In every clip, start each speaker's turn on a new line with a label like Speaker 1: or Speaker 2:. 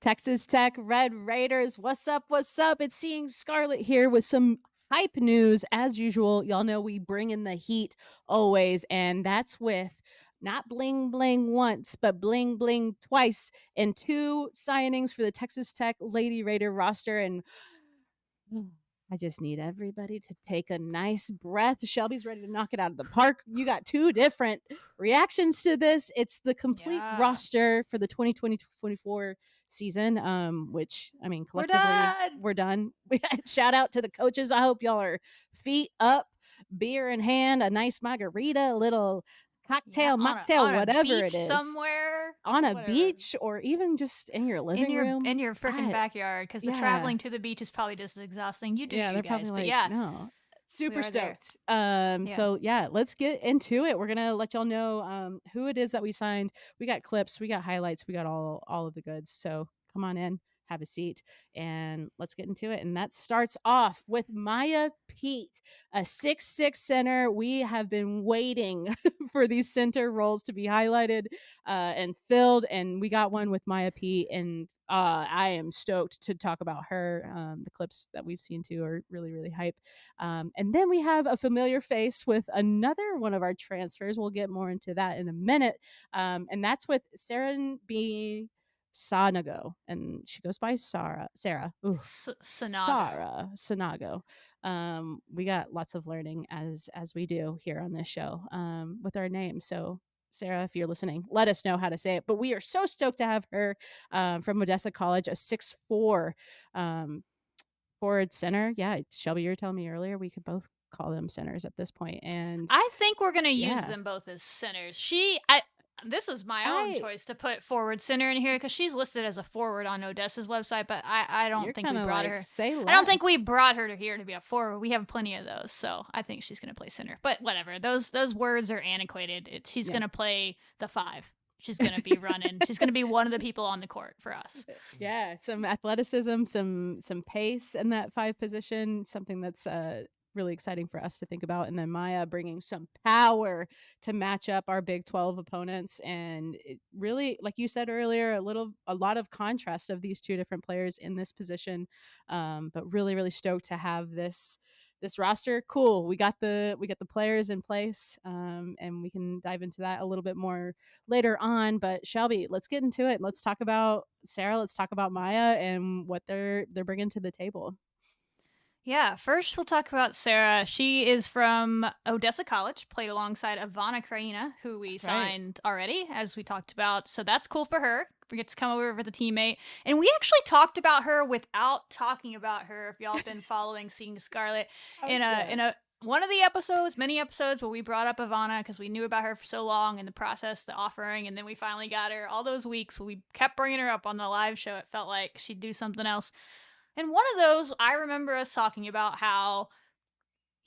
Speaker 1: Texas Tech Red Raiders. What's up? What's up? It's Seeing Scarlet here with some hype news. As usual, y'all know we bring in the heat always, and that's with not bling bling once, but bling bling twice, and two signings for the Texas Tech Lady Raider roster. And I just need everybody to take a nice breath. Shelby's ready to knock it out of the park. You got two different reactions to this. It's the complete roster for the 2020-24 season, which, I mean, collectively, we're done. Shout out to the coaches. I hope y'all are feet up, beer in hand, a nice margarita, a little cocktail, mocktail, whatever it is.
Speaker 2: Somewhere.
Speaker 1: On a beach or even just in your living room.
Speaker 2: In your freaking backyard, because the traveling to the beach is probably just as exhausting. You do, you guys.
Speaker 1: Probably
Speaker 2: but
Speaker 1: no. Super stoked. So let's get into it. We're gonna let y'all know who it is that we signed. We got clips, we got highlights, we got all of the goods. So come on in, have a seat, and let's get into it. And that starts off with Maya Peat, a 6'6" center. We have been waiting for these center roles to be highlighted and filled, and we got one with Maya Peat, and I am stoked to talk about her. The clips that we've seen too are really, really hype. And then we have a familiar face with another one of our transfers. We'll get more into that in a minute. And that's with Sarengbe Sanogo, and she goes by Sara. Sonogo. We got lots of learning as we do here on this show with our name. So Sara, if you're listening, let us know how to say it. But we are so stoked to have her from Odessa College, a 6'4" forward center. Yeah, Shelby, you were telling me earlier we could both call them centers at this point, and
Speaker 2: I think we're gonna use them both as centers. This was my own choice to put forward center in here because she's listed as a forward on Odessa's website, but I don't think we brought her. I don't think we brought her here to be a forward. We have plenty of those, so I think she's gonna play center. But whatever, those words are antiquated. She's gonna play the 5. She's going to be running. She's going to be one of the people on the court for us.
Speaker 1: Yeah, some athleticism, some pace in that 5 position, something that's really exciting for us to think about. And then Maya bringing some power to match up our Big 12 opponents. And it really, like you said earlier, a lot of contrast of these two different players in this position. But really, really stoked to have this roster. Cool. We got the players in place, and we can dive into that a little bit more later on. But Shelby, let's get into it. Let's talk about Sara. Let's talk about Maya and what they're bringing to the table.
Speaker 2: Yeah, first we'll talk about Sara. She is from Odessa College, played alongside Ivana Kraina, who we signed already, as we talked about. So that's cool for her. We get to come over with a teammate. And we actually talked about her without talking about her, if y'all have been following Seeing Scarlet, in a one of the episodes, many episodes, where we brought up Ivana because we knew about her for so long in the process, the offering, and then we finally got her. All those weeks we kept bringing her up on the live show. It felt like she'd do something else. And one of those, I remember us talking about how,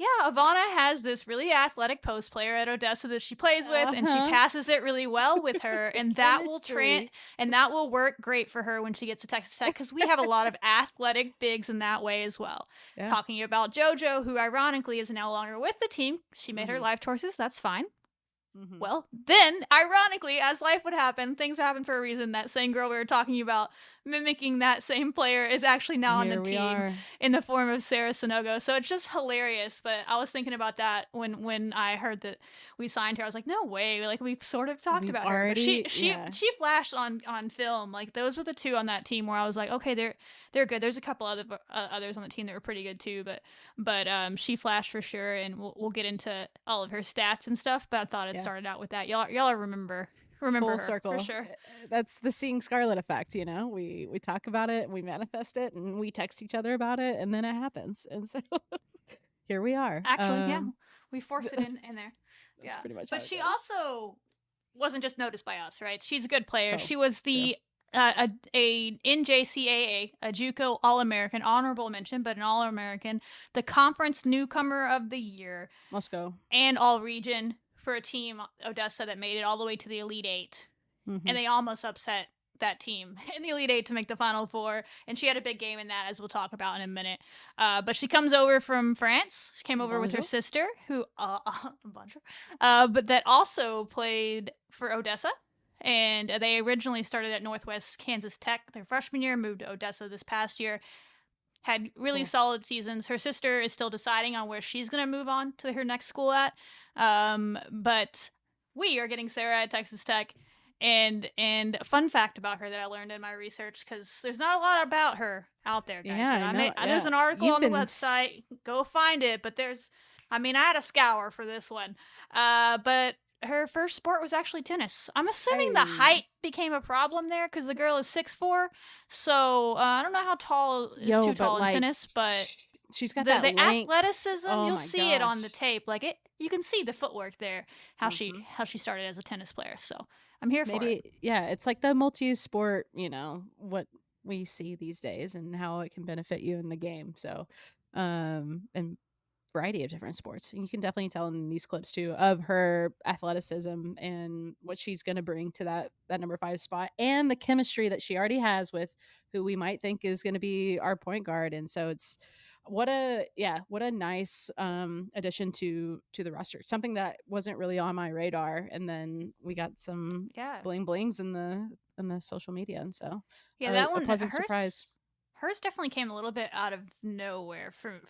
Speaker 2: Ivana has this really athletic post player at Odessa that she plays with, and she passes it really well with her, and that will work great for her when she gets to Texas Tech, because we have a lot of athletic bigs in that way as well. Yeah. Talking about JoJo, who ironically is no longer with the team. She made her life choices. That's fine. Mm-hmm. Well, then, ironically, as life would happen, things happen for a reason. That same girl we were talking about, mimicking that same player, is actually now on the team in the form of Sarah Sanogo. So it's just hilarious. But I was thinking about that when I heard that we signed her. I was like, no way. Like, we've sort of talked about her. But she flashed on film. Like, those were the two on that team where I was like, okay, they're good. There's a couple others on the team that were pretty good too. But she flashed for sure, and we'll get into all of her stats and stuff. But I thought it started out with that. Y'all remember
Speaker 1: full
Speaker 2: her
Speaker 1: circle
Speaker 2: for sure.
Speaker 1: That's the Seeing Scarlet effect, you know. We talk about it, we manifest it, and we text each other about it, and then it happens. And so here we are.
Speaker 2: Actually, we force it in there.
Speaker 1: That's pretty much.
Speaker 2: But she also wasn't just noticed by us, right? She's a good player. She was the a NJCAA, a JUCO All-American, honorable mention, but an All-American, the conference newcomer of the year,
Speaker 1: Moscow,
Speaker 2: and all-region for a team, Odessa, that made it all the way to the Elite 8. Mm-hmm. And they almost upset that team in the Elite 8 to make the Final Four. And she had a big game in that, as we'll talk about in a minute. But she comes over from France. She came over with her sister, who, but that also played for Odessa And they originally started at Northwest Kansas Tech their freshman year, moved to Odessa this past year. Had really solid seasons. Her sister is still deciding on where she's going to move on to her next school at. But we are getting Sara at Texas Tech. And a fun fact about her that I learned in my research, because there's not a lot about her out there, guys.
Speaker 1: Yeah,
Speaker 2: But
Speaker 1: I know.
Speaker 2: there's an article on the website. Go find it. But I had a scour for this one. But her first sport was actually tennis. I'm assuming the height became a problem there because the girl is 6'4". So I don't know how tall is too tall in tennis, but
Speaker 1: she's got
Speaker 2: the
Speaker 1: length.
Speaker 2: athleticism. You'll see it on the tape. Like it, you can see the footwork there. How she started as a tennis player. So I'm here for it.
Speaker 1: Yeah, it's like the multi-sport. What we see these days and how it can benefit you in the game. So, and variety of different sports. And you can definitely tell in these clips too of her athleticism and what she's going to bring to that number 5 spot, and the chemistry that she already has with who we might think is going to be our point guard. And so it's what a nice addition to the roster. Something that wasn't really on my radar, and then we got some bling blings in the social media, and so
Speaker 2: that one,
Speaker 1: a pleasant surprise.
Speaker 2: Hers definitely came a little bit out of nowhere for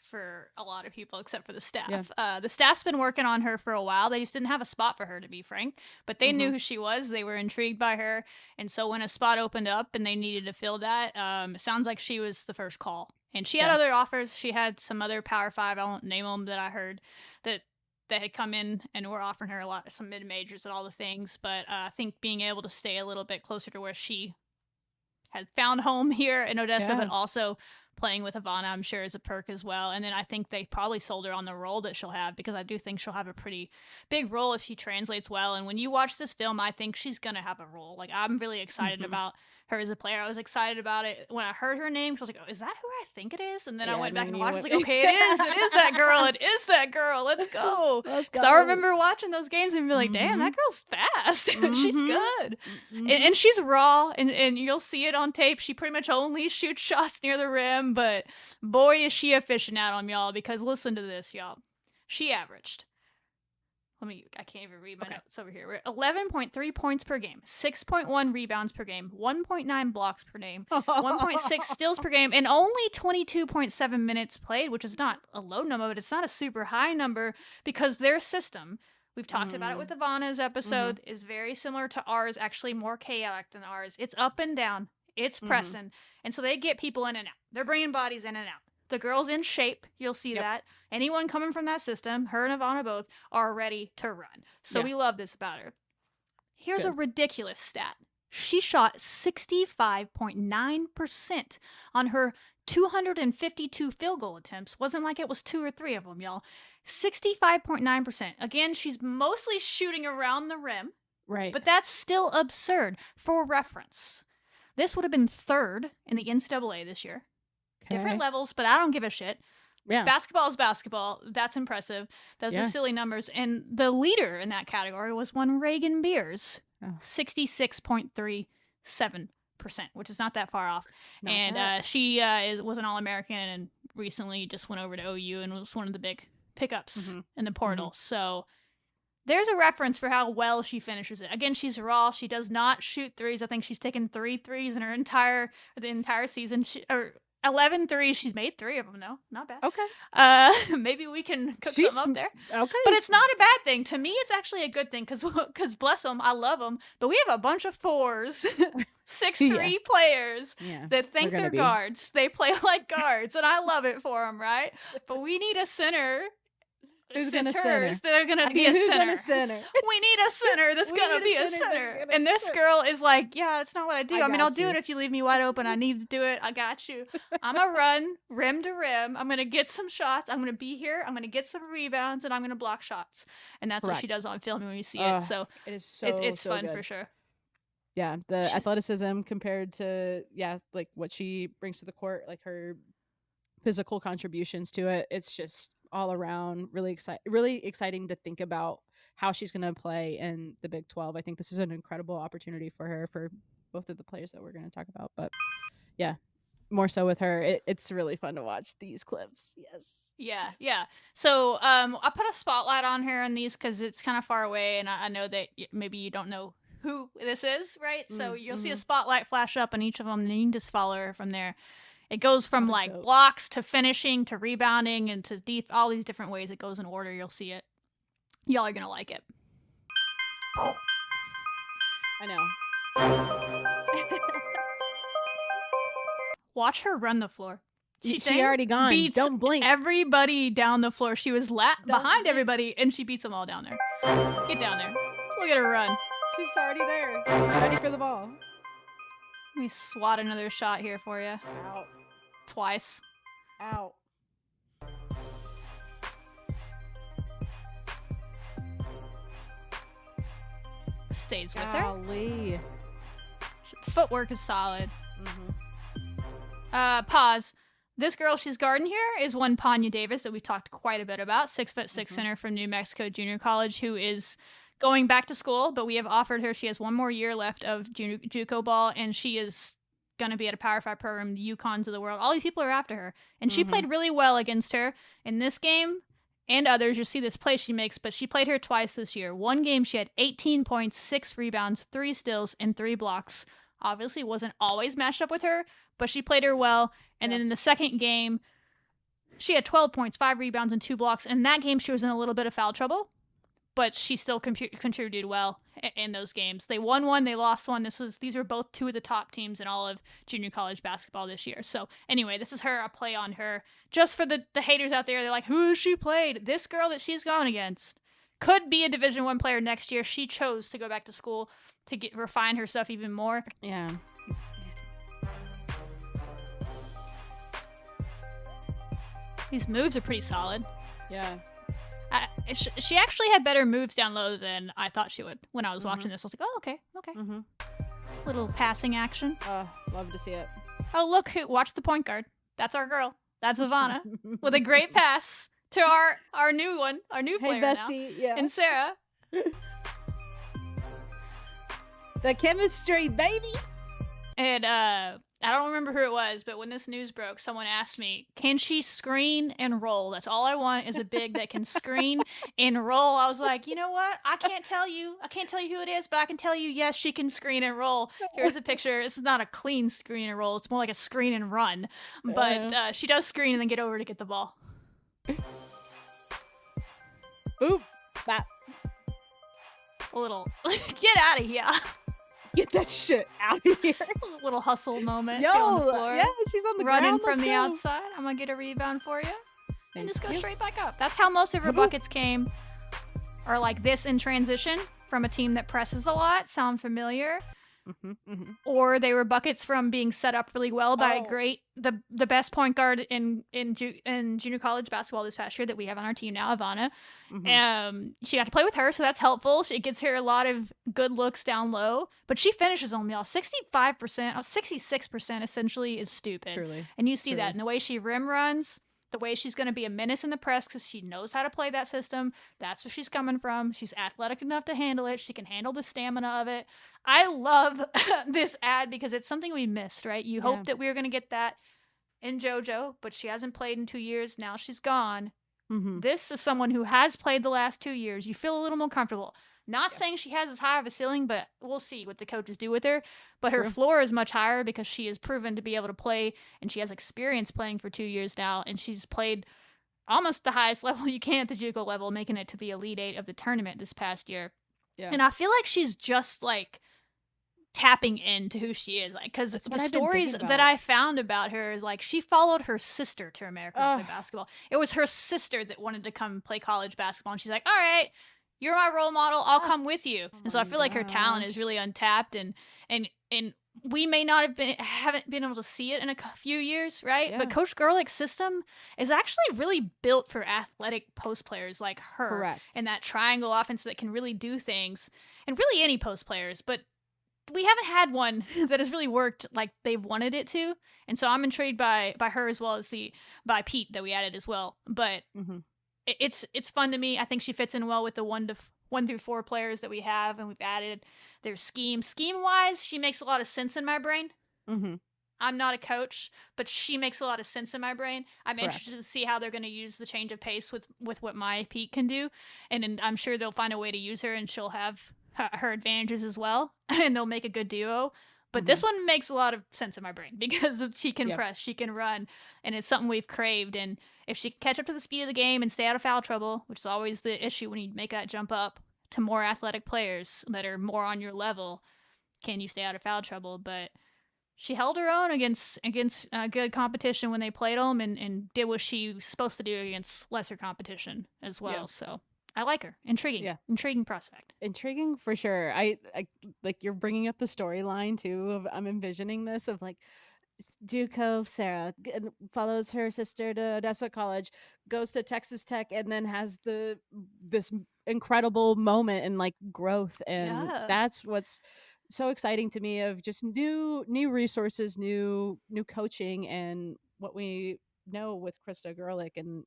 Speaker 2: a lot of people, except for the staff. Yeah. The staff's been working on her for a while. They just didn't have a spot for her, to be frank. But they knew who she was. They were intrigued by her. And so when a spot opened up and they needed to fill that, it sounds like she was the first call. And she had other offers. She had some other Power 5, I won't name them, that I heard that had come in and were offering her some mid-majors and all the things. But I think being able to stay a little bit closer to where she had found home here in Odessa, but also playing with Ivana, I'm sure, is a perk as well. And then I think they probably sold her on the role that she'll have, because I do think she'll have a pretty big role if she translates well. And when you watch this film, I think she's going to have a role. Like, I'm really excited about her as a player. I was excited about it when I heard her name, because I was like, oh, is that who I think it is? And then I went back and watched. I was like, okay, it is that girl. It is that girl. Let's go. Because I remember watching those games and be like, damn, that girl's fast. She's good. And she's raw, and you'll see it on tape. She pretty much only shoots shots near the rim, but boy, is she efficient at them, y'all, because listen to this, y'all. She averaged, I can't even read my notes over here. We're 11.3 points per game, 6.1 rebounds per game, 1.9 blocks per game, 1.6 steals per game, and only 22.7 minutes played, which is not a low number, but it's not a super high number, because their system, we've talked about it with Ivana's episode, is very similar to ours, actually more chaotic than ours. It's up and down. It's pressing. And so they get people in and out. They're bringing bodies in and out. The girl's in shape. You'll see that. Anyone coming from that system, her and Ivana both, are ready to run. So we love this about her. Here's a ridiculous stat. She shot 65.9% on her 252 field goal attempts. Wasn't like it was 2 or 3 of them, y'all. 65.9%. Again, she's mostly shooting around the rim.
Speaker 1: Right.
Speaker 2: But that's still absurd. For reference, this would have been 3rd in the NCAA this year. Different levels, but I don't give a shit. Yeah. Basketball is basketball. That's impressive. Those are silly numbers. And the leader in that category was one Reagan Beers, 66.37%, which is not that far off. She was an All-American and recently just went over to OU and was one of the big pickups in the portal. So there's a reference for how well she finishes it. Again, she's raw. She does not shoot threes. I think she's taken 3 threes in the entire season. 11 threes. She's made 3 of them, though. Not bad.
Speaker 1: Okay.
Speaker 2: Maybe we can cook something up there.
Speaker 1: Okay.
Speaker 2: But it's not a bad thing. To me, it's actually a good thing, because bless them, I love them. But we have a bunch of 4s, 6'3" players that think they're guards. They play like guards, and I love it for them, right? But we need a center.
Speaker 1: Who's going to center?
Speaker 2: They're going to be a center. We need a center that's going to be a center. And this girl is like, yeah, that's not what I do. I'll do it if you leave me wide open. I need to do it. I got you. I'm going to run rim to rim. I'm going to get some shots. I'm going to be here. I'm going to get some rebounds, and I'm going to block shots. And that's what she does on film when we see it. So
Speaker 1: it is
Speaker 2: it's fun good. For sure.
Speaker 1: Yeah, the athleticism compared to, like what she brings to the court, like her physical contributions to it. It's just all around really exciting to think about how she's going to play in the Big 12. I think this is an incredible opportunity for her, for both of the players that we're going to talk about. But more so with her, it's really fun to watch these clips. Yes.
Speaker 2: Yeah. So I put a spotlight on her in these because it's kind of far away, and I know that maybe you don't know who this is, right? So you'll see a
Speaker 1: mm-hmm.
Speaker 2: spotlight flash up on each of them, and you can just follow her from there. It goes from like
Speaker 1: dope.
Speaker 2: blocks to finishing to rebounding and to all these different ways. It goes in order. You'll see it. Y'all are gonna like it.
Speaker 1: I know.
Speaker 2: Watch her run the floor.
Speaker 1: She already gone.
Speaker 2: Beats
Speaker 1: Don't blink.
Speaker 2: Everybody down the floor. She was behind everybody, and she beats them all down there. Get down there. Look at her run.
Speaker 1: She's already there. Ready for the ball.
Speaker 2: Let me swat another shot here for you.
Speaker 1: Ow.
Speaker 2: Twice.
Speaker 1: Ow.
Speaker 2: Stays with
Speaker 1: Golly.
Speaker 2: her. The footwork is solid.
Speaker 1: Mm-hmm.
Speaker 2: Pause. This girl she's guarding here is one Panya Davis that we've talked quite a bit about, 6'6" center from New Mexico Junior College, who is going back to school, but we have offered her. She has one more year left of JUCO ball, and she is going to be at a Power 5 program, the UConns of the world. All these people are after her, and she played really well against her in this game and others. You'll see this play she makes, but she played her twice this year. One game she had 18 points, 6 rebounds, 3 steals, and 3 blocks. Obviously wasn't always matched up with her, but she played her well. And then in the second game, she had 12 points, 5 rebounds, and 2 blocks. In that game, she was in a little bit of foul trouble, but she still contributed well in those games. They won one, they lost one. These are both two of the top teams in all of junior college basketball this year. So anyway, this is a play on her. Just for the haters out there, they're like, who has she played? This girl that she's gone against could be a Division I player next year. She chose to go back to school to refine her stuff even more.
Speaker 1: Yeah.
Speaker 2: These moves are pretty solid.
Speaker 1: Yeah.
Speaker 2: She actually had better moves down low than I thought she would when I was watching this. I was like, oh, okay.
Speaker 1: Mm-hmm.
Speaker 2: Little passing action.
Speaker 1: Love to see it.
Speaker 2: Oh, look, watch the point guard. That's our girl. That's Ivana with a great pass to our new one, our new player
Speaker 1: bestie,
Speaker 2: now.
Speaker 1: yeah.
Speaker 2: And Sara.
Speaker 1: The chemistry, baby.
Speaker 2: And I don't remember who it was, but when this news broke, someone asked me, can she screen and roll? That's all I want is a big that can screen and roll. I was like, you know what? I can't tell you who it is, but I can tell you, yes, she can screen and roll. Here's a picture. This is not a clean screen and roll. It's more like a screen and run. But she does screen and then get over to get the ball.
Speaker 1: Boop. Bop.
Speaker 2: A little, get out of here.
Speaker 1: Get that shit out of here.
Speaker 2: A little hustle moment.
Speaker 1: Yo,
Speaker 2: on the floor.
Speaker 1: yeah, she's on the
Speaker 2: running
Speaker 1: ground.
Speaker 2: Running from the outside. I'm going to get a rebound for you. And just go straight back up. That's how most of her buckets came. Or like this in transition from a team that presses a lot. Sound familiar? Or they were buckets from being set up really well by the best point guard in junior college basketball this past year that we have on our team now, Ivana. She got to play with her, so that's helpful. It gets her a lot of good looks down low, but she finishes on y'all. 65%, 66% essentially is stupid.
Speaker 1: Truly.
Speaker 2: And you see that in the way she rim runs, the way she's going to be a menace in the press because she knows how to play that system. That's where she's coming from. She's athletic enough to handle it. She can handle the stamina of it. I love this ad because it's something we missed, right? You hoped that we were going to get that in JoJo, but she hasn't played in 2 years. Now she's gone. This is someone who has played the last 2 years. You feel a little more comfortable. Not saying she has as high of a ceiling, but we'll see what the coaches do with her. But her floor is much higher because she is proven to be able to play, and she has experience playing for 2 years now, and she's played almost the highest level you can at the JUCO level, making it to the Elite Eight of the tournament this past year. Yeah. And I feel like she's just like tapping into who she is, like, because the stories that I found about her is like she followed her sister to America to play basketball. It was her sister that wanted to come play college basketball, and she's like, all right, you're my role model, I'll come with you. And so I feel like her talent is really untapped, and we may not haven't been able to see it in a few years, right? Yeah. But Coach Gerlich's system is actually really built for athletic post players like her.
Speaker 1: Correct.
Speaker 2: And that triangle offense that can really do things, and really any post players, but we haven't had one that has really worked like they've wanted it to. And so I'm intrigued by her as well as by Pete that we added as well. But it's fun to me. I think she fits in well with the 1 through 4 players that we have, and we've added their scheme wise. She makes a lot of sense in my brain. I'm not a coach, but she makes a lot of sense in my brain. I'm interested to see how they're going to use the change of pace with what Maya Peat can do, and I'm sure they'll find a way to use her, and she'll have her advantages as well, and they'll make a good duo. But this
Speaker 1: Mhm.
Speaker 2: one makes a lot of sense in my brain because she can
Speaker 1: Yep.
Speaker 2: press, she can run, and it's something we've craved. And if she can catch up to the speed of the game and stay out of foul trouble, which is always the issue when you make that jump up to more athletic players that are more on your level, can you stay out of foul trouble? But she held her own against good competition when they played them, and did what she was supposed to do against lesser competition as
Speaker 1: Yeah.
Speaker 2: well. So I like her. Intriguing prospect.
Speaker 1: Intriguing for sure. I like you're bringing up the storyline too of I'm envisioning this of like JUCO Sarah follows her sister to Odessa College, goes to Texas Tech, and then has this incredible moment and like growth, and
Speaker 2: Yeah.
Speaker 1: that's what's so exciting to me of just new resources, new coaching, and what we know with Krista Gerlich and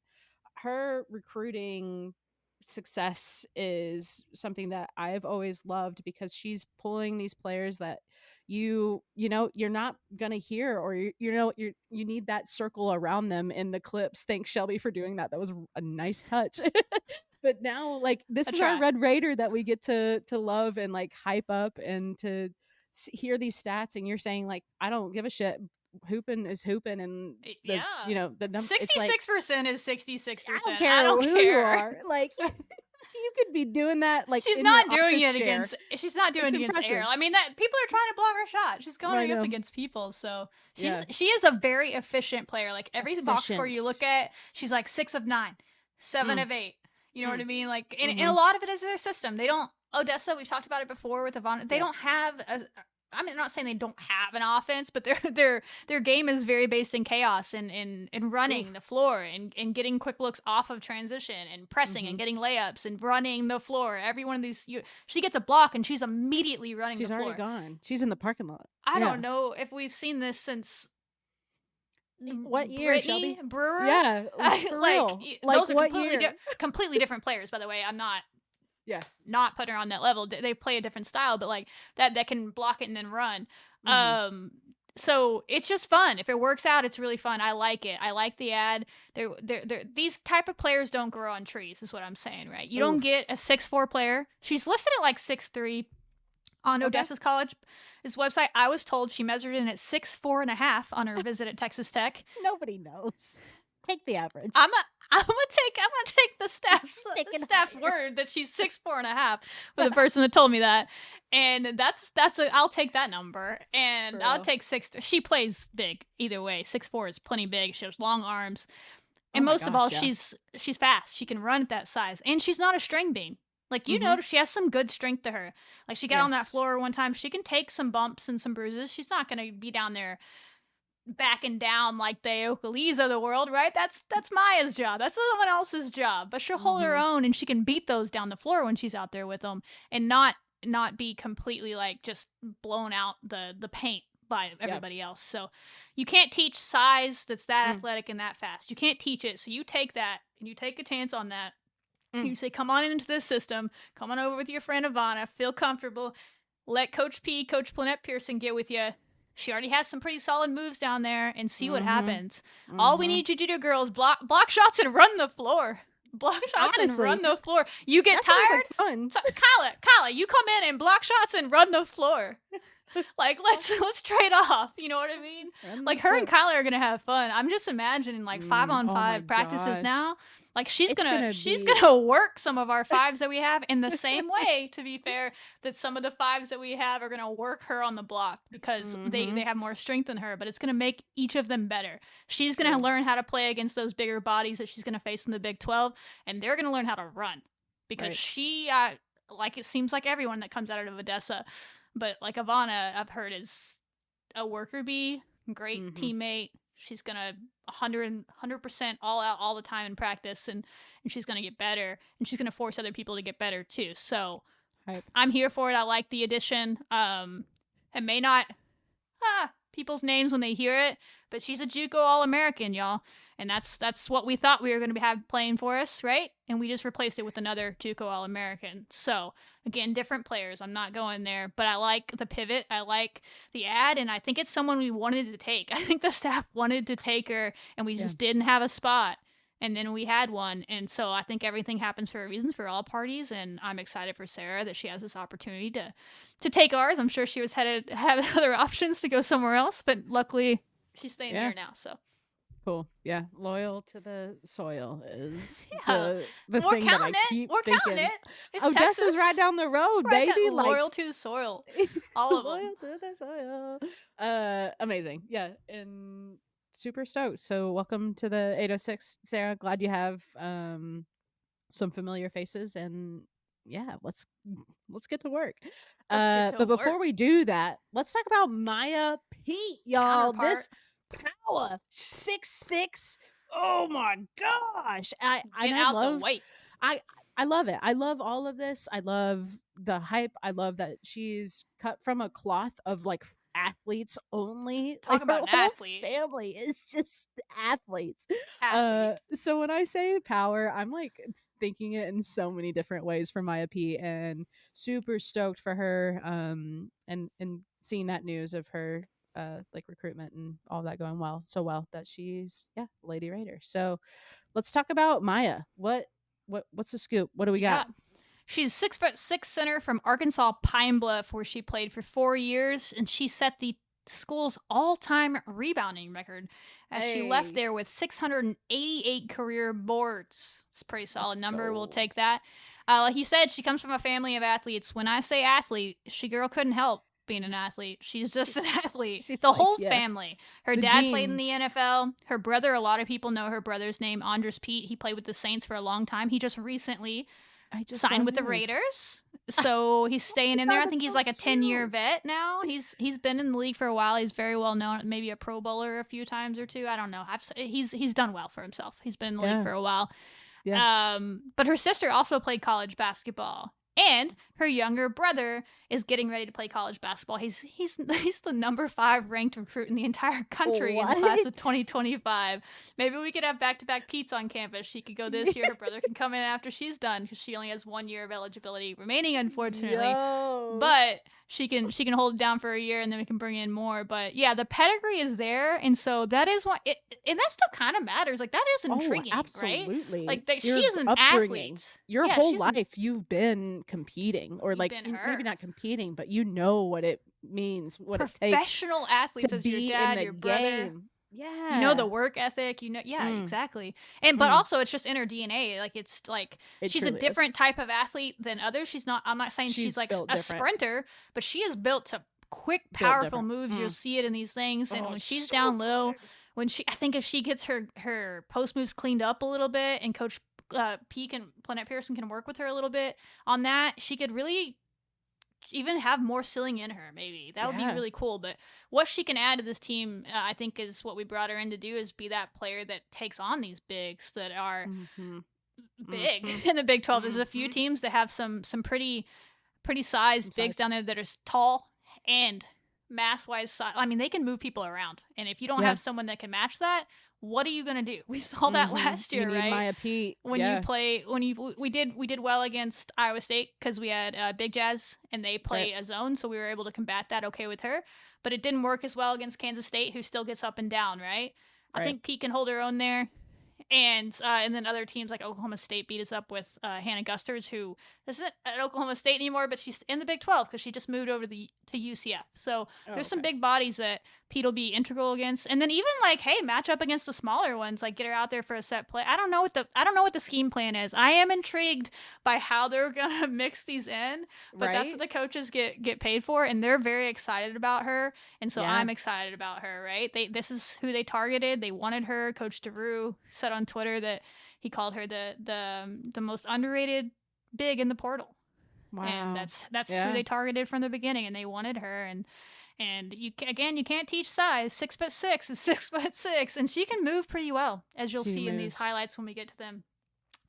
Speaker 1: her recruiting success is something that I've always loved because she's pulling these players that you know you're not gonna hear, or you need that circle around them in the clips. Thanks Shelby for doing that. That was a nice touch. But now like this
Speaker 2: I
Speaker 1: is our
Speaker 2: try.
Speaker 1: Red Raider that we get to love and like hype up and to hear these stats, and you're saying like I don't give a shit, hooping is hooping, and the
Speaker 2: Yeah.
Speaker 1: you know the number, it's like
Speaker 2: 66% is
Speaker 1: I don't
Speaker 2: 66%. I
Speaker 1: care
Speaker 2: don't
Speaker 1: who you
Speaker 2: care.
Speaker 1: are. Like you could be doing that like
Speaker 2: She's
Speaker 1: in your
Speaker 2: not doing
Speaker 1: office
Speaker 2: it
Speaker 1: chair.
Speaker 2: against. She's not doing
Speaker 1: It's
Speaker 2: it against
Speaker 1: impressive.
Speaker 2: Errol. I mean, that people are trying to block her shot. She's
Speaker 1: I
Speaker 2: going up
Speaker 1: know.
Speaker 2: against people, so
Speaker 1: Yeah.
Speaker 2: she is a very efficient player. Like every box score you
Speaker 1: Efficient.
Speaker 2: look at, she's like 6 of 9, 7
Speaker 1: Mm,
Speaker 2: of 8. You know what
Speaker 1: mm,
Speaker 2: I mean? Like, and a
Speaker 1: mm-hmm.
Speaker 2: lot of it is their system. They don't. Odessa, we've talked about it before with Ivana. They
Speaker 1: Yep.
Speaker 2: don't have a. I mean, I'm not saying they don't have an offense, but their game is very based in chaos and running
Speaker 1: Oof.
Speaker 2: the floor and getting quick looks off of transition and pressing
Speaker 1: Mm-hmm.
Speaker 2: and getting layups and running the floor. Every one of these, she gets a block and she's immediately running
Speaker 1: She's
Speaker 2: the
Speaker 1: already
Speaker 2: floor.
Speaker 1: gone. She's in the parking lot.
Speaker 2: I
Speaker 1: Yeah.
Speaker 2: don't know if we've seen this since
Speaker 1: What year,
Speaker 2: Brittany
Speaker 1: Shelby?
Speaker 2: Brewer.
Speaker 1: Yeah, for
Speaker 2: Like
Speaker 1: real. Like
Speaker 2: those are
Speaker 1: what year?
Speaker 2: completely different players, by the way. I'm
Speaker 1: Yeah.
Speaker 2: not putting her on that level. They play a different style, but like that can block it and then run.
Speaker 1: Mm-hmm.
Speaker 2: So it's just fun. If it works out, it's really fun. I like it. I like the ad. They're these type of players don't grow on trees, is what I'm saying, right? You don't
Speaker 1: Oof.
Speaker 2: get a 6'4" player. She's listed at like 6'3" on
Speaker 1: Okay.
Speaker 2: Odessa College's website. I was told she measured in at 6'4.5" on her visit at Texas Tech.
Speaker 1: Nobody knows. Take the average.
Speaker 2: I'm gonna take the staff's word that she's 6'4.5" for the person that told me that, and I'll take that number, and I'll take 6. She plays big either way. 6'4" is plenty big. She has long arms,
Speaker 1: Oh
Speaker 2: and
Speaker 1: my
Speaker 2: most of all,
Speaker 1: gosh, yeah.
Speaker 2: she's fast. She can run at that size, and she's not a string bean. Like you
Speaker 1: Mm-hmm.
Speaker 2: notice, she has some good strength to her. Like she got on that
Speaker 1: Yes.
Speaker 2: floor one time. She can take some bumps and some bruises. She's not gonna be down there backing down like the Oakleys of the world, right? That's Maya's job. That's someone else's job. But she'll hold her
Speaker 1: Mm-hmm.
Speaker 2: own, and she can beat those down the floor when she's out there with them, and not be completely like just blown out the paint by everybody else. So you can't teach size that's that athletic and that fast. You can't teach it. So you take that and you take a chance on that. You say, come on into this system. Come on over with your friend Ivana. Feel comfortable. Let Coach Planette Pearson, get with you. She already has some pretty solid moves down there, and see what happens. All we need you to do, girls, block shots and run the floor. Block shots and run the floor. You get tired?
Speaker 1: Like fun.
Speaker 2: Kala, you come in and block shots and run the floor. Like let's trade off. You know what I mean? Like her and Kyla are gonna have fun. I'm just imagining like 5-on-5 practices now. Like she's gonna work some of our 5s that we have in the same way, to be fair, that some of the 5s that we have are gonna work her on the block because they have more strength than her, but it's gonna make each of them better. She's gonna learn how to play against those bigger bodies that she's gonna face in the Big 12, and they're gonna learn how to run because she like it seems like everyone that comes out of Odessa, but like Ivana, I've heard, is a worker bee, great teammate. She's gonna 100% all out all the time in practice, and she's gonna get better, and she's gonna force other people to get better too. So I'm here for it. I like the addition. It may not people's names when they hear it, but she's a JUCO All-American, y'all, and that's what we thought we were going to have playing for us, right? And we just replaced it with another JUCO All-American. So again, different players. I'm not going there, but I like the pivot. I like the ad, and I think it's someone we wanted to take. I think the staff wanted to take her, and we just didn't have a spot. and then we had one. And so I think everything happens for a reason for all parties, and I'm excited for Sara that she has this opportunity to take ours. I'm sure she was had other options to go somewhere else, but luckily she's staying here now. So
Speaker 1: cool. Yeah, loyal to the soil is
Speaker 2: yeah.
Speaker 1: the
Speaker 2: We're
Speaker 1: thing that I
Speaker 2: counting it.
Speaker 1: keep
Speaker 2: We're
Speaker 1: thinking.
Speaker 2: counting it. It's
Speaker 1: Odessa's
Speaker 2: Texas.
Speaker 1: right down the road,
Speaker 2: Right
Speaker 1: baby.
Speaker 2: loyal to the soil. All of them.
Speaker 1: Loyal to the soil. Amazing. Yeah, and super stoked. So welcome to the 806, Sara. Glad you have some familiar faces, and yeah, let's get to work. But before we do that, let's talk about Maya Peat, y'all. This power 6'6". Oh my gosh! I love it. I love all of this. I love the hype. I love that she's cut from a cloth of like athletes only.
Speaker 2: Talk about
Speaker 1: her
Speaker 2: an
Speaker 1: whole
Speaker 2: athlete.
Speaker 1: family is just athletes.
Speaker 2: Athlete.
Speaker 1: So when I say power, I'm like thinking it in so many different ways for Maya P, and super stoked for her. And seeing that news of her like recruitment and all that going so well that she's Lady Raider. So let's talk about Maya. What's the scoop? What do we got?
Speaker 2: She's 6'6" center from Arkansas-Pine Bluff, where she played for 4 years, and she set the school's all-time rebounding record as she left there with 688 career boards. It's a pretty solid number. We'll take that. Like you said, she comes from a family of athletes. When I say athlete, she girl couldn't help being an athlete. She's just an athlete. The whole family. Her dad played in the NFL. Her brother, a lot of people know her brother's name, Odessa Peat. He played with the Saints for a long time. He just recently signed with the Raiders, so he's staying in there. I think he's like a 10-year vet now. He's been in the league for a while. He's very well known, maybe a Pro Bowler a few times or two. I don't know. He's done well for himself. He's been in the league for a while. But her sister also played college basketball, and her younger brother is getting ready to play college basketball. He's the number 5 ranked recruit in the entire country in the class of 2025. Maybe we could have back-to-back Peats on campus. She could go this year. Her brother can come in after she's done because she only has 1 year of eligibility remaining, unfortunately. But she can hold it down for a year, and then we can bring in more. But yeah, the pedigree is there, and so that is why and that stuff kind of matters. Like, that is intriguing,
Speaker 1: absolutely.
Speaker 2: right? Like, she is an athlete.
Speaker 1: Your whole life you've been competing, or like maybe not competing, but you know what it means, what it takes.
Speaker 2: Professional athletes as your dad, your brother.
Speaker 1: Yeah.
Speaker 2: You know the work ethic, exactly. And but also it's just in her DNA. Like, it's like she's a different type of athlete than others. I'm not saying she's like a sprinter, but she is built to quick, powerful moves. You'll see it in these things. And when she's down low, I think if she gets her post moves cleaned up a little bit, and Coach Peak and Lynette Pearson can work with her a little bit on that, she could really even have more ceiling in her. Maybe that would be really cool. But what she can add to this team, I think, is what we brought her in to do, is be that player that takes on these bigs that are big in the Big 12. There's a few teams that have some pretty sized bigs down there that are tall and mass wise. I mean, they can move people around, and if you don't have someone that can match that, what are you gonna do? We saw that last year, right?
Speaker 1: Maya Peat.
Speaker 2: When we did well against Iowa State because we had Big Jazz, and they play a zone, so we were able to combat that okay with her. But it didn't work as well against Kansas State, who still gets up and down, right? I think Peat can hold her own there. And then other teams like Oklahoma State beat us up with Hannah Gusters, who isn't at Oklahoma State anymore, but she's in the Big 12 because she just moved over to UCF. So there's some big bodies that Pete will be integral against. And then even like, hey, match up against the smaller ones, like get her out there for a set play. I don't know what the scheme plan is. I am intrigued by how they're gonna mix these in, but that's what the coaches get paid for, and they're very excited about her. And so I'm excited about her, right? This is who they targeted. They wanted her. Coach DeRue said on Twitter that he called her the most underrated big in the portal. Wow. And that's who they targeted from the beginning, and they wanted her. And you can't teach size. 6'6" is 6'6", and she can move pretty well, as you'll see in these highlights when we get to them.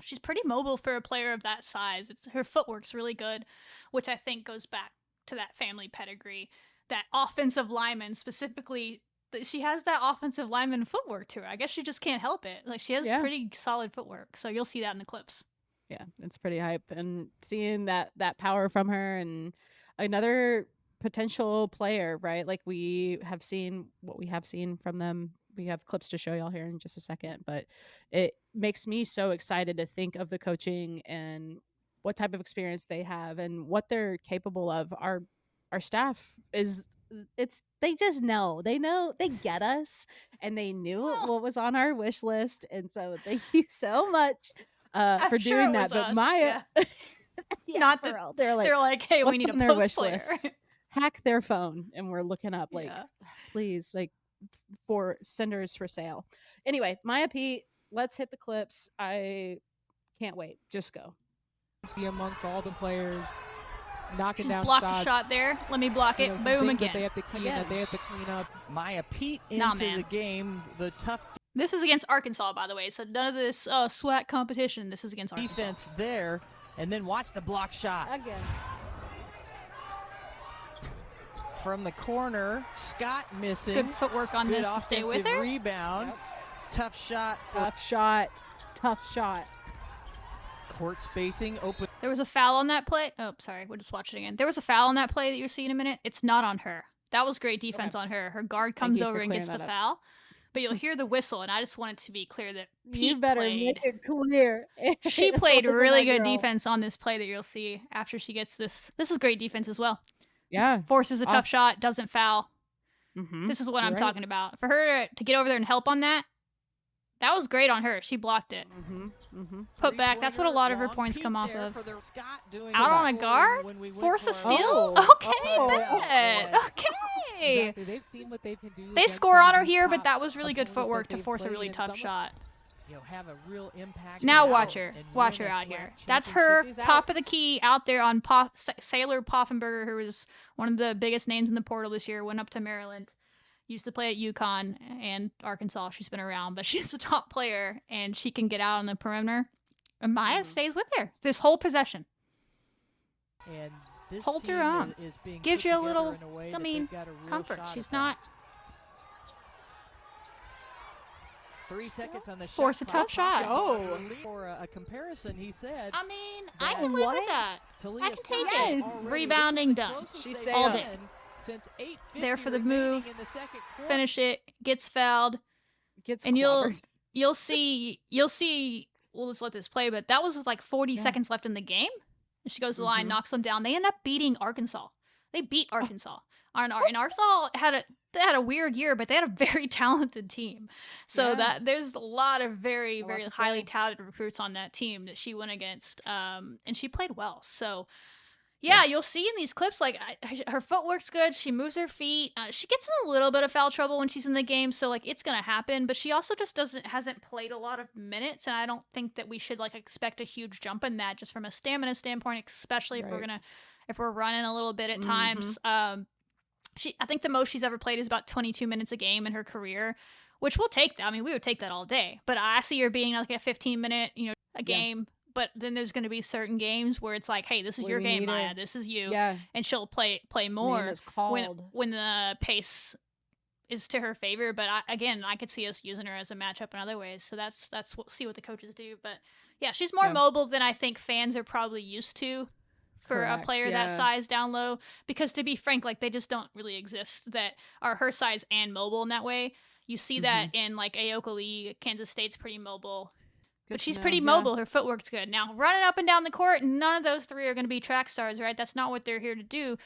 Speaker 2: She's pretty mobile for a player of that size. Her footwork's really good, which I think goes back to that family pedigree. That offensive lineman specifically, she has that offensive lineman footwork to her. I guess she just can't help it. Like, she has pretty solid footwork, so you'll see that in the clips.
Speaker 1: Yeah, it's pretty hype, and seeing that power from her, and another potential player, right? Like, we have seen what we have seen from them we have clips to show y'all here in just a second, but it makes me so excited to think of the coaching and what type of experience they have and what they're capable of. Our staff is they just know. They get us, and they knew what was on our wish list, and so thank you so much for
Speaker 2: sure
Speaker 1: doing
Speaker 2: it
Speaker 1: that.
Speaker 2: was
Speaker 1: But
Speaker 2: us,
Speaker 1: Maya yeah,
Speaker 2: not
Speaker 1: for
Speaker 2: that
Speaker 1: real.
Speaker 2: they're like, hey, we
Speaker 1: what's
Speaker 2: need a
Speaker 1: on their
Speaker 2: post
Speaker 1: wish
Speaker 2: player.
Speaker 1: list? Hack their phone, and we're looking up like,
Speaker 2: Yeah.
Speaker 1: please, like for senders for sale. Anyway, Maya Peat, let's hit the clips. I can't wait. Just go.
Speaker 3: See amongst all the players knocking
Speaker 2: She's
Speaker 3: down
Speaker 2: blocked
Speaker 3: shots.
Speaker 2: a shot there. Let me block it. Boom, again.
Speaker 3: That they have to key in, that they have to clean up.
Speaker 4: Maya Peat into the game. The tough
Speaker 2: This is against Arkansas, by the way, so none of this SWAT competition. This is against Arkansas.
Speaker 4: defense there, and then watch the block shot.
Speaker 1: Again.
Speaker 4: From the corner, Scott missing.
Speaker 2: Good footwork on
Speaker 4: Good
Speaker 2: this to stay with
Speaker 4: offensive
Speaker 2: her.
Speaker 4: rebound.
Speaker 1: Yep.
Speaker 4: Tough shot.
Speaker 1: Tough shot.
Speaker 4: Court spacing open.
Speaker 2: There was a foul on that play. Oh, sorry. We'll just watch it again. There was a foul on that play that you'll see in a minute. It's not on her. That was great defense on her. Her guard comes over and gets the foul. But you'll hear the whistle, and I just want it to be clear that Pete
Speaker 1: You better
Speaker 2: played.
Speaker 1: make it clear.
Speaker 2: She played
Speaker 1: Wasn't
Speaker 2: really
Speaker 1: that
Speaker 2: good
Speaker 1: girl.
Speaker 2: defense on this play that you'll see after she gets this. This is great defense as well.
Speaker 1: Yeah.
Speaker 2: Forces a tough shot, doesn't foul.
Speaker 1: Mm-hmm.
Speaker 2: This is what
Speaker 1: You're
Speaker 2: I'm
Speaker 1: right.
Speaker 2: talking about. For her to get over there and help on that, that was great on her. She blocked it.
Speaker 1: Mm-hmm. Mm-hmm.
Speaker 2: Put back. That's what a lot of her
Speaker 4: Long
Speaker 2: points
Speaker 4: peek
Speaker 2: come off
Speaker 4: there
Speaker 2: of.
Speaker 4: for the Scott doing
Speaker 2: Out on a
Speaker 4: the
Speaker 2: guard?
Speaker 4: when we went
Speaker 2: Force a
Speaker 4: for our-
Speaker 2: steal?
Speaker 1: Oh.
Speaker 2: Okay,
Speaker 1: Oh.
Speaker 2: bet. Okay.
Speaker 3: Exactly. They've seen what they can do.
Speaker 2: They
Speaker 3: against
Speaker 2: score
Speaker 3: some
Speaker 2: on
Speaker 3: of
Speaker 2: her
Speaker 3: these
Speaker 2: here,
Speaker 3: top
Speaker 2: but that was really good
Speaker 3: opponents that
Speaker 2: footwork to
Speaker 3: they've
Speaker 2: force a
Speaker 3: played,
Speaker 2: really
Speaker 3: and
Speaker 2: tough
Speaker 3: some of-
Speaker 2: shot.
Speaker 3: Have a real impact.
Speaker 2: Now
Speaker 3: out
Speaker 2: watch her.
Speaker 3: and
Speaker 2: Watch
Speaker 3: win
Speaker 2: her
Speaker 3: a
Speaker 2: out
Speaker 3: SWAC
Speaker 2: here. That's her
Speaker 3: championship.
Speaker 1: She's
Speaker 2: top
Speaker 1: out.
Speaker 2: of the key out there on Sailor Poffenberger, who was one of the biggest names in the portal this year, went up to Maryland. Used to play at UConn and Arkansas. She's been around, but she's a top player, and she can get out on the perimeter. And Maya stays with her this whole possession.
Speaker 4: And this
Speaker 2: Holds her
Speaker 4: team
Speaker 2: on.
Speaker 4: is being
Speaker 2: Gives
Speaker 4: put
Speaker 2: you a
Speaker 4: together
Speaker 2: little,
Speaker 4: in a way
Speaker 2: I
Speaker 4: that
Speaker 2: mean,
Speaker 4: they've got a real
Speaker 2: comfort.
Speaker 4: shot
Speaker 2: She's
Speaker 4: at
Speaker 2: not
Speaker 4: that. 3 seconds on the
Speaker 2: force
Speaker 4: shot
Speaker 2: a tough
Speaker 4: clock.
Speaker 2: shot.
Speaker 1: Oh.
Speaker 4: For a comparison, he said.
Speaker 2: I mean,
Speaker 4: I
Speaker 2: I
Speaker 4: can
Speaker 2: can live
Speaker 1: live
Speaker 2: with
Speaker 1: with
Speaker 2: that.
Speaker 4: Talia
Speaker 2: I can
Speaker 4: Scott
Speaker 2: take
Speaker 1: it.
Speaker 4: already-
Speaker 2: Rebounding
Speaker 4: this is the
Speaker 2: done.
Speaker 4: closest
Speaker 1: She
Speaker 4: they've
Speaker 1: stayed
Speaker 2: All
Speaker 1: up.
Speaker 2: day.
Speaker 4: been Since 8:50
Speaker 2: There for the
Speaker 4: remaining
Speaker 2: move.
Speaker 4: in the second quarter.
Speaker 2: Finish it. Gets fouled.
Speaker 1: Gets
Speaker 2: And
Speaker 1: clobbered.
Speaker 2: you'll see. We'll just let this play, but that was with like 40 seconds left in the game. And she goes to the line, knocks them down. They end up beating Arkansas. They beat Arkansas. And Arkansas had a weird year, but they had a very talented team. So
Speaker 1: Yeah.
Speaker 2: that there's a lot of very,
Speaker 1: A lot
Speaker 2: very
Speaker 1: to
Speaker 2: highly
Speaker 1: say.
Speaker 2: touted recruits on that team that she went against. And she played well. So yeah, you'll see in these clips, like her footwork's good. She moves her feet. She gets in a little bit of foul trouble when she's in the game, so like it's gonna happen. But she also just hasn't played a lot of minutes, and I don't think that we should like expect a huge jump in that just from a stamina standpoint, especially if we're running a little bit at times. I think the most she's ever played is about 22 minutes a game in her career, which we'll take that. I mean, we would take that all day. But I see her being like a 15-minute, a game. But then there's going to be certain games where it's like, hey, this is
Speaker 1: Where
Speaker 2: your
Speaker 1: we
Speaker 2: game,
Speaker 1: need
Speaker 2: Maya.
Speaker 1: her.
Speaker 2: This is you.
Speaker 1: Yeah.
Speaker 2: And she'll play more
Speaker 1: Name is called.
Speaker 2: when the pace is to her favor. But I could see us using her as a matchup in other ways. So that's we'll see what the coaches do. But yeah, she's more mobile than I think fans are probably used to for a
Speaker 1: Correct,
Speaker 2: player that
Speaker 1: yeah.
Speaker 2: size down low. Because to be frank, like they just don't really exist that are her size and mobile in that way. You see that in like Aoka League. Kansas State's pretty mobile.
Speaker 1: Good
Speaker 2: But
Speaker 1: to
Speaker 2: she's
Speaker 1: know,
Speaker 2: pretty
Speaker 1: yeah.
Speaker 2: mobile. Her footwork's good. Now, running up and down the court, none of those three are going to be track stars, right? That's not what they're here to do.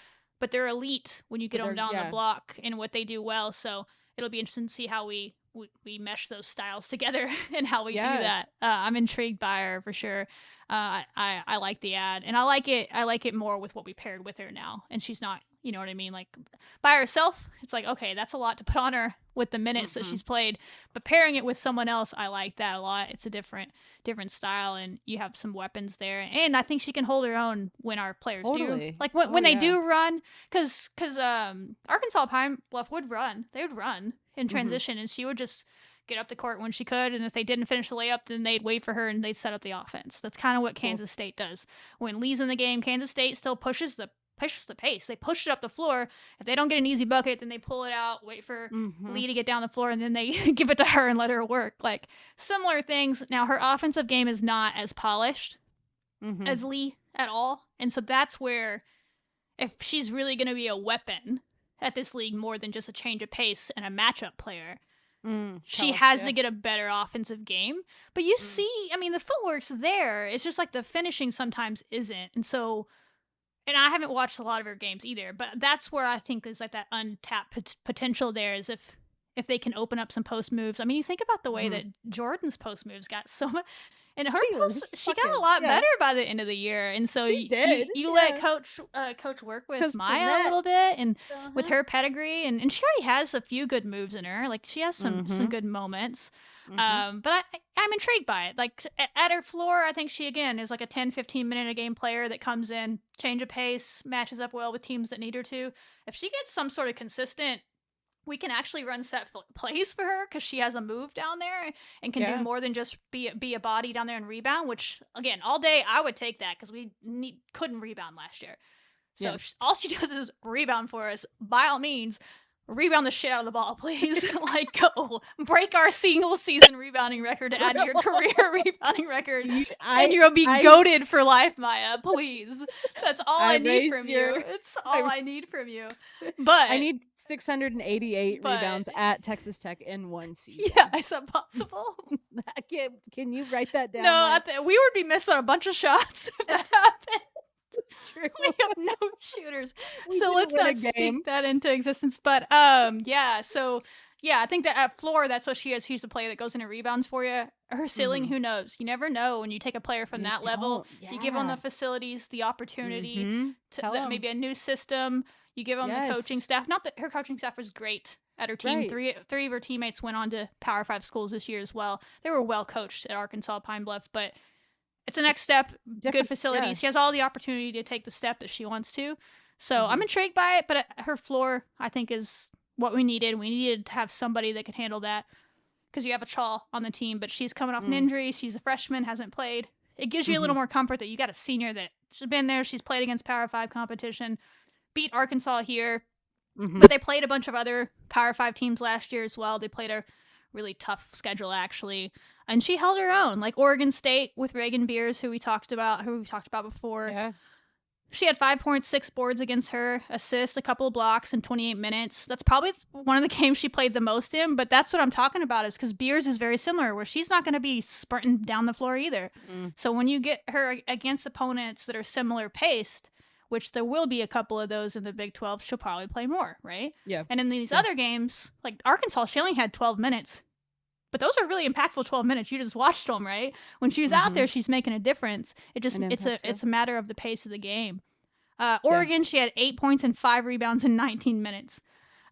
Speaker 2: But they're elite when you get
Speaker 1: But
Speaker 2: them
Speaker 1: they're-
Speaker 2: down
Speaker 1: yeah.
Speaker 2: the block and what they do well. So it'll be interesting to see how we mesh those styles together and how we
Speaker 1: Yeah.
Speaker 2: do that. I'm intrigued by her for sure. I like the ad, and I like it more with what we paired with her now. And she's not, you know what I mean? Like by herself, it's like, okay, that's a lot to put on her with the minutes that she's played. But pairing it with someone else, I like that a lot. It's a different style, and you have some weapons there. And I think she can hold her own when our players do.
Speaker 1: Totally.
Speaker 2: Like when
Speaker 1: Oh,
Speaker 2: they
Speaker 1: yeah.
Speaker 2: do run, because Arkansas-Pine Bluff would run. They would run in transition, and she would just get up the court when she could. And if they didn't finish the layup, then they'd wait for her and they'd set up the offense. That's kind of what Kansas State does. When Lee's in the game, Kansas State still pushes the pace. They push it up the floor. If they don't get an easy bucket, then they pull it out, wait for Lee to get down the floor, and then they give it to her and let her work. Like similar things. Now her offensive game is not as polished as Lee at all. And so that's where if she's really going to be a weapon at this league more than just a change of pace and a matchup player, she has to get a better offensive game. But you see, I mean, the footwork's there. It's just like the finishing sometimes isn't. And so, and I haven't watched a lot of her games either, but that's where I think there's like that untapped potential there is if they can open up some post moves. I mean, you think about the way that Jordan's post moves got so much. And her she got a lot better by the end of the year, and so you let coach work with Maya a little bit, and with her pedigree, and she already has a few good moves in her. Like she has some good moments, but I'm intrigued by it. Like at her floor, I think she again is like a 10-15 minute a game player that comes in, change of pace, matches up well with teams that need her to. If she gets some sort of consistent, we can actually run set plays for her because she has a move down there and can do more than just be a body down there and rebound, which, again, all day I would take that because we couldn't rebound last year. So all she does is rebound for us. By all means, rebound the shit out of the ball, please. Like, go. Break our single season rebounding record to add to your career rebounding record. And you'll be goated for life, Maya. Please. That's all I need from you. It's all I need from you. But
Speaker 1: I need 688 rebounds at Texas Tech in one season.
Speaker 2: Yeah, is that possible?
Speaker 1: Can you write that down?
Speaker 2: No, we would be missing a bunch of shots if that happened.
Speaker 1: That's true.
Speaker 2: We have no shooters. So let's not speak that into existence. But so I think that at floor, that's what she is. She's a player that goes into rebounds for you. Her ceiling, who knows? You never know when you take a player from that level. You give them the facilities, the opportunity to maybe a new system. You give them the coaching staff. Not that her coaching staff was great at her team. Right. Three of her teammates went on to Power 5 schools this year as well. They were well coached at Arkansas-Pine Bluff, but it's a next step. Good facilities. Yeah. She has all the opportunity to take the step that she wants to. So I'm intrigued by it, but her floor, I think, is what we needed. We needed to have somebody that could handle that because you have a Chaw on the team, but she's coming off an injury. She's a freshman, hasn't played. It gives you a little more comfort that you got a senior that's been there. She's played against Power 5 competition. Beat Arkansas here, but they played a bunch of other Power 5 teams last year as well. They played a really tough schedule, actually, and she held her own. Like Oregon State with Reagan Beers, who we talked about before. Yeah. She had 5.6 boards against her, assists, a couple of blocks in 28 minutes. That's probably one of the games she played the most in, but that's what I'm talking about is because Beers is very similar, where she's not going to be sprinting down the floor either. So when you get her against opponents that are similar paced, which there will be a couple of those in the Big 12, she'll probably play more, right? Yeah. And in these other games, like Arkansas, she only had 12 minutes. But those are really impactful 12 minutes. You just watched them, right? When she's out there, she's making a difference. It's a matter of the pace of the game. Oregon, she had 8 points and 5 rebounds in 19 minutes.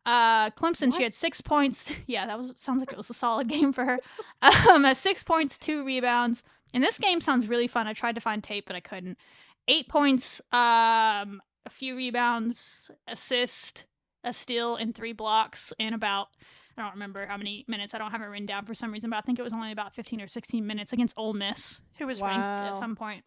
Speaker 2: Clemson, she had 6 points. Yeah, sounds like it was a solid game for her. 6 points, 2 rebounds. And this game sounds really fun. I tried to find tape, but I couldn't. 8 points, a few rebounds, assist, a steal, and 3 blocks in about, I don't remember how many minutes. I don't have it written down for some reason, but I think it was only about 15 or 16 minutes against Ole Miss, who was ranked at some point.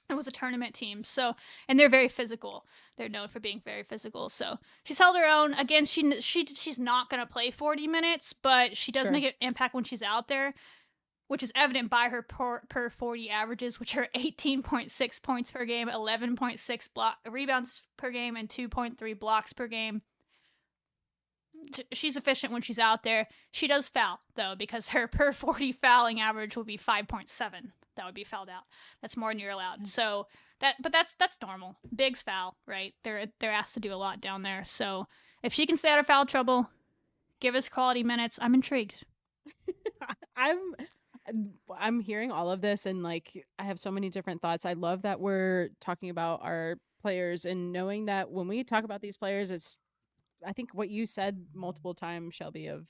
Speaker 2: It was a tournament team. So, and they're very physical. They're known for being very physical. So she's held her own. Again, she's not going to play 40 minutes, but she does make an impact when she's out there, which is evident by her per 40 averages, which are 18.6 points per game, 11.6 rebounds per game, and 2.3 blocks per game. She's efficient when she's out there. She does foul, though, because her per 40 fouling average will be 5.7. That would be fouled out. That's more than you're allowed. So that's normal. Bigs foul, right? They're asked to do a lot down there. So if she can stay out of foul trouble, give us quality minutes. I'm intrigued.
Speaker 1: I'm hearing all of this, and like I have so many different thoughts. I love that we're talking about our players and knowing that when we talk about these players, it's, I think what you said multiple times, Shelby, of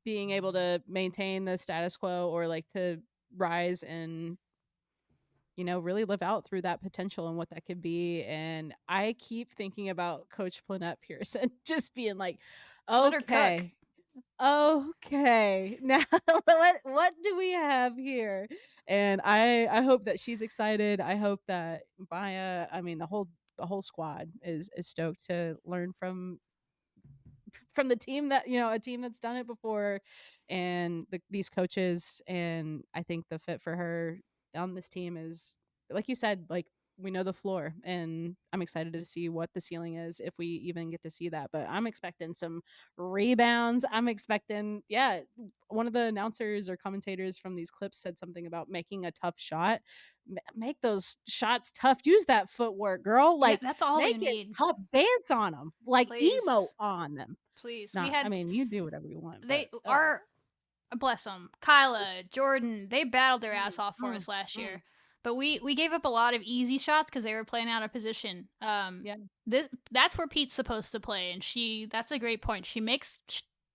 Speaker 1: being able to maintain the status quo or like to rise and, you know, really live out through that potential and what that could be. And I keep thinking about Coach Flynette Pearson just being like, okay, now what do we have here? And I hope that she's excited. I hope that Maya, I mean the whole squad is stoked to learn from the team that, you know, a team that's done it before, and these coaches. And I think the fit for her on this team is, like you said, like we know the floor, and I'm excited to see what the ceiling is if we even get to see that. But I'm expecting some rebounds. I'm expecting, one of the announcers or commentators from these clips said something about making a tough shot. Make those shots tough. Use that footwork, girl. Like,
Speaker 2: that's all
Speaker 1: make
Speaker 2: you
Speaker 1: it
Speaker 2: need.
Speaker 1: tough. Dance on them, like
Speaker 2: Please.
Speaker 1: emo on them.
Speaker 2: Please.
Speaker 1: Not, I mean, you do whatever you want.
Speaker 2: They
Speaker 1: but,
Speaker 2: are, bless them, Kyla, Jordan, they battled their ass off for us last year. But we gave up a lot of easy shots because they were playing out of position. That's where Pete's supposed to play, and that's a great point. She makes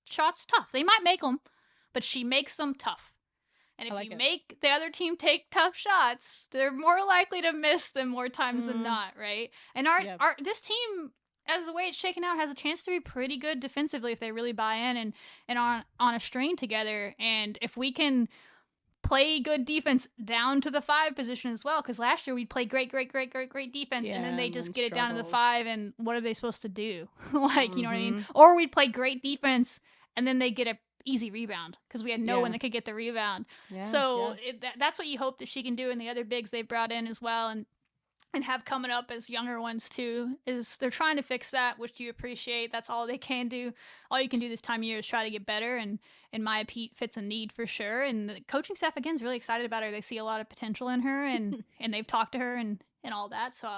Speaker 2: shots tough. They might make them, but she makes them tough. And if you make the other team take tough shots, they're more likely to miss them more times than not, right? And this team, as the way it's shaken out, has a chance to be pretty good defensively if they really buy in and on a string together. And if we can play good defense down to the 5 position as well, because last year we played great defense, and then they just get it down to the 5, and what are they supposed to do? You know what I mean? Or we'd play great defense, and then they get a easy rebound because we had no one that could get the rebound. That's what you hope that she can do, and the other bigs they've brought in as well, and have coming up as younger ones too, is they're trying to fix that, which you appreciate. That's all they can do. All you can do this time of year is try to get better, and Maya Peat fits a need for sure. And the coaching staff, again, is really excited about her. They see a lot of potential in her, and they've talked to her and all that. So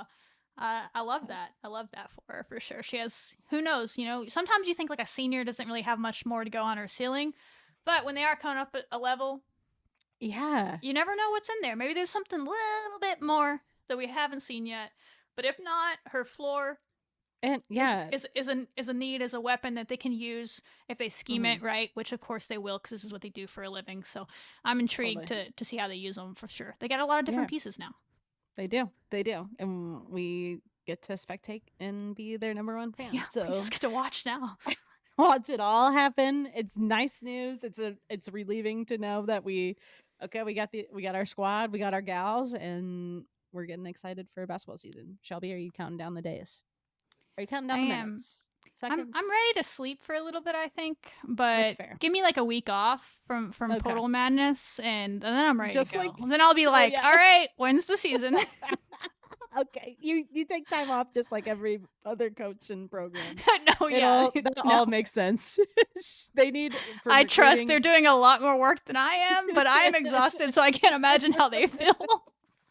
Speaker 2: I love that. I love that for her, for sure. She has, who knows, sometimes you think like a senior doesn't really have much more to go on her ceiling, but when they are coming up at a level, you never know what's in there. Maybe there's something a little bit more that we haven't seen yet. But if not, her floor
Speaker 1: and
Speaker 2: is a need, as a weapon that they can use if they scheme it right, which of course they will, because this is what they do for a living. So I'm intrigued to see how they use them, for sure. They got a lot of different pieces now.
Speaker 1: They do, and we get to spectate and be their number one fan.
Speaker 2: Yeah, so we just get to watch now.
Speaker 1: Watch it all happen. It's nice news. It's relieving to know that we got our squad, we got our gals, and we're getting excited for basketball season. Shelby, are you counting down the days? Are you counting down the minutes? Seconds?
Speaker 2: I'm ready to sleep for a little bit, I think. But give me like a week off from Total Madness, and then I'm ready to go. Then I'll be like, all right, when's the season?
Speaker 1: Okay, you take time off just like every other coach and program.
Speaker 2: That
Speaker 1: all makes sense. They need.
Speaker 2: I trust they're doing a lot more work than I am, but I am exhausted, so I can't imagine how they feel.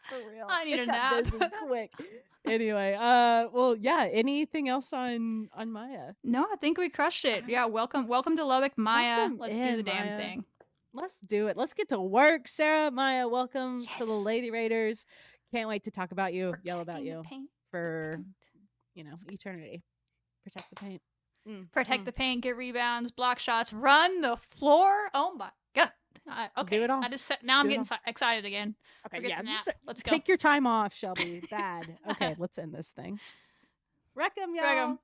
Speaker 1: For real,
Speaker 2: I need a nap.
Speaker 1: Quick. Anyway, anything else on Maya?
Speaker 2: No, I think we crushed it. Yeah, welcome to Lubbock, Maya. Let's do the damn thing.
Speaker 1: Let's do it. Let's get to work. Sara, Maya, welcome to the Lady Raiders. Can't wait to talk about you, yell about you for eternity. Protect the paint.
Speaker 2: Protect the paint, get rebounds, block shots, run the floor. Oh my god. Okay.
Speaker 1: Do it all.
Speaker 2: Now I'm getting excited again.
Speaker 1: Okay,
Speaker 2: let's go.
Speaker 1: Take your time off, Shelby. Bad. Okay, let's end this thing. Wreck 'em, y'all.